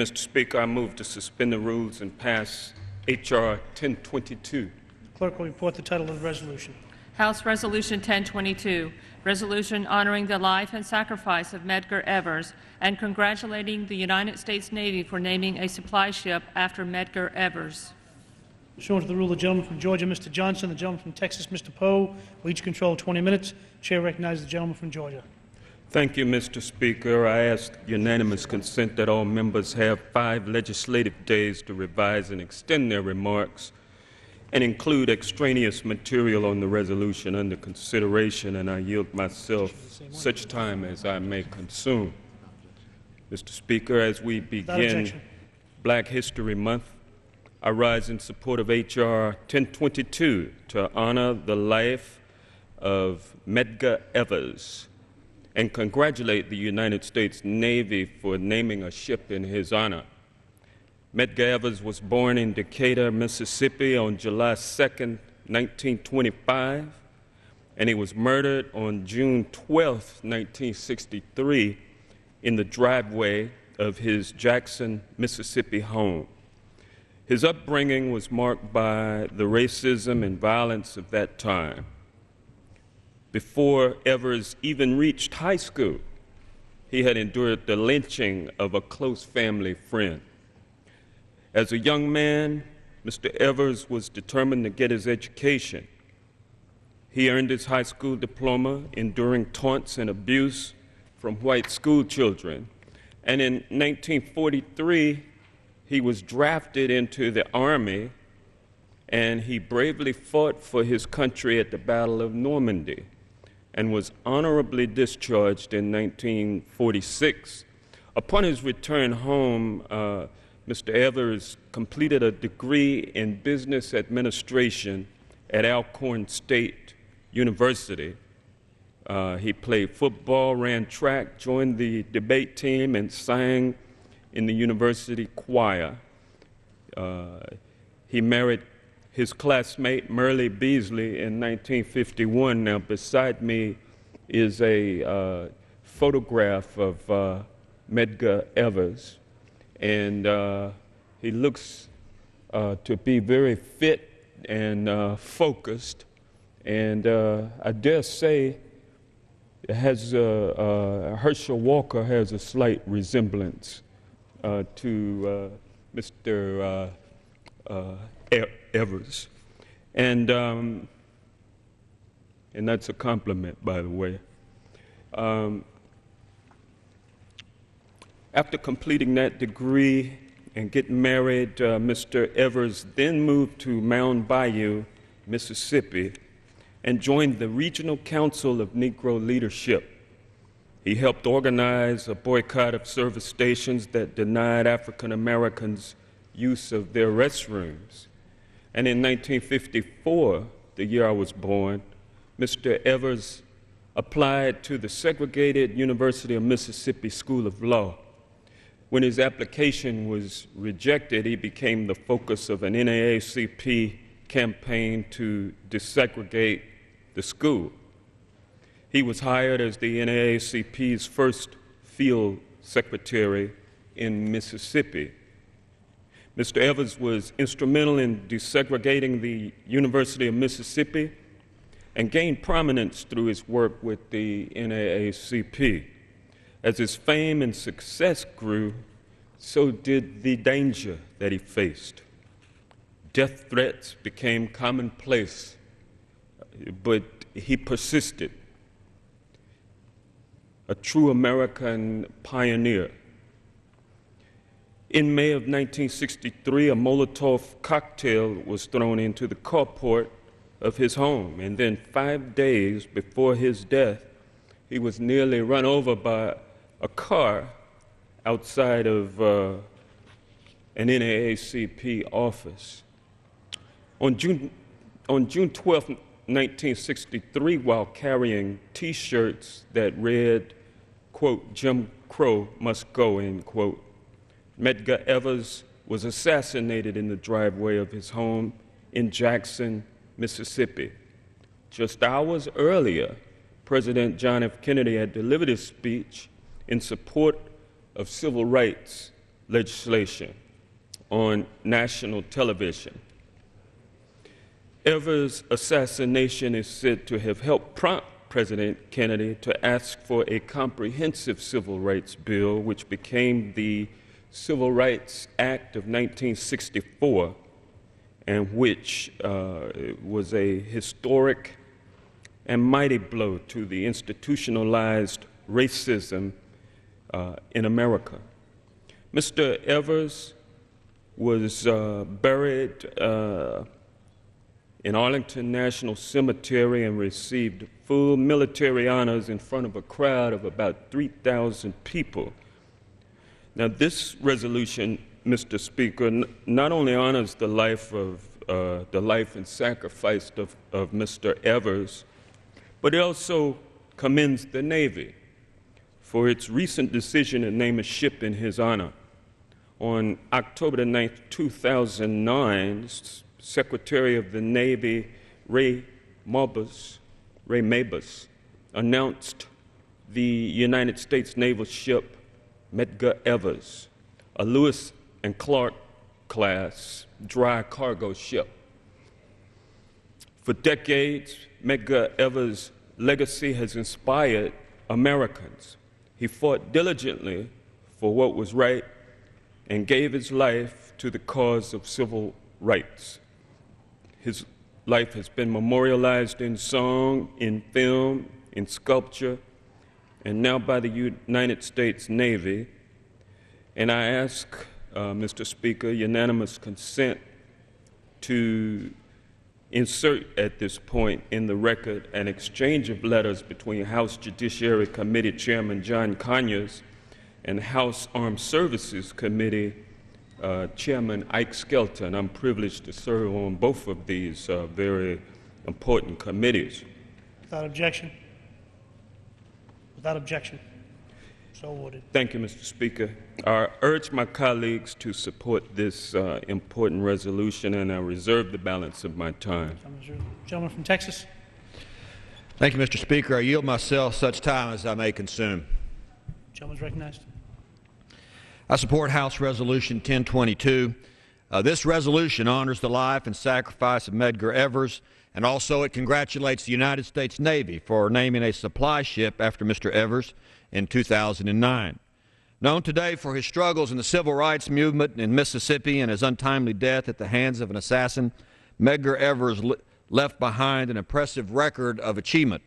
Mr. Speaker, I move to suspend the rules and pass H.R. 1022. Clerk will report the title of the resolution. House Resolution 1022, resolution honoring the life and sacrifice of Medgar Evers and congratulating the United States Navy for naming a supply ship after Medgar Evers. Pursuant to the rule, the gentleman from Georgia, Mr. Johnson, the gentleman from Texas, Mr. Poe, will each control 20 minutes. Chair recognizes the gentleman from Georgia. Thank you, Mr. Speaker. I ask unanimous consent that all members have 5 legislative days to revise and extend their remarks and include extraneous material on the resolution under consideration, and I yield myself such time as I may consume. Mr. Speaker, as we begin Black History Month, I rise in support of H.R. 1022 to honor the life of Medgar Evers and congratulate the United States Navy for naming a ship in his honor. Medgar Evers was born in Decatur, Mississippi on July 2, 1925, and he was murdered on June 12, 1963, in the driveway of his Jackson, Mississippi home. His upbringing was marked by the racism and violence of that time. Before Evers even reached high school, he had endured the lynching of a close family friend. As a young man, Mr. Evers was determined to get his education. He earned his high school diploma, enduring taunts and abuse from white school children. And in 1943, he was drafted into the Army, and he bravely fought for his country at the Battle of Normandy and was honorably discharged in 1946. Upon his return home, Mr. Evers completed a degree in business administration at Alcorn State University. He played football, ran track, joined the debate team, and sang in the university choir. He married his classmate, Merle Beasley, in 1951. Now, beside me is a photograph of Medgar Evers, and he looks to be very fit and focused, and I dare say Herschel Walker has a slight resemblance to Mr. Evers, and that's a compliment, by the way. After completing that degree and getting married, Mr. Evers then moved to Mound Bayou, Mississippi, and joined the Regional Council of Negro Leadership. He helped organize a boycott of service stations that denied African Americans use of their restrooms. And in 1954, the year I was born, Mr. Evers applied to the segregated University of Mississippi School of Law. When his application was rejected, he became the focus of an NAACP campaign to desegregate the school. He was hired as the NAACP's first field secretary in Mississippi. Mr. Evers was instrumental in desegregating the University of Mississippi and gained prominence through his work with the NAACP. As his fame and success grew, so did the danger that he faced. Death threats became commonplace, but he persisted. A true American pioneer. In May of 1963, a Molotov cocktail was thrown into the carport of his home, and then 5 days before his death, he was nearly run over by a car outside of an NAACP office. On June 12, 1963, while carrying T-shirts that read, quote, "Jim Crow must go," end quote, Medgar Evers was assassinated in the driveway of his home in Jackson, Mississippi. Just hours earlier, President John F. Kennedy had delivered his speech in support of civil rights legislation on national television. Evers' assassination is said to have helped prompt President Kennedy to ask for a comprehensive civil rights bill, which became the Civil Rights Act of 1964, and which was a historic and mighty blow to the institutionalized racism in America. Mr. Evers was buried in Arlington National Cemetery and received full military honors in front of a crowd of about 3,000 people. Now, this resolution, Mr. Speaker, not only honors the life and sacrifice of Mr. Evers, but it also commends the Navy for its recent decision to name a ship in his honor. On October the 9th, 2009, Secretary of the Navy Ray Mabus announced the United States naval ship Medgar Evers, a Lewis and Clark class dry cargo ship. For decades, Medgar Evers' legacy has inspired Americans. He fought diligently for what was right and gave his life to the cause of civil rights. His life has been memorialized in song, in film, in sculpture, and now by the United States Navy. And I ask, Mr. Speaker, unanimous consent to insert at this point in the record an exchange of letters between House Judiciary Committee Chairman John Conyers and House Armed Services Committee Chairman Ike Skelton. I'm privileged to serve on both of these very important committees. Without objection. Without objection. So ordered. Thank you, Mr. Speaker. I urge my colleagues to support this important resolution, and I reserve the balance of my time. Gentleman from Texas. Thank you, Mr. Speaker. I yield myself such time as I may consume. Gentleman's recognized. I support House Resolution 1022. This resolution honors the life and sacrifice of Medgar Evers, and also it congratulates the United States Navy for naming a supply ship after Mr. Evers in 2009. Known today for his struggles in the civil rights movement in Mississippi and his untimely death at the hands of an assassin, Medgar Evers left behind an impressive record of achievement.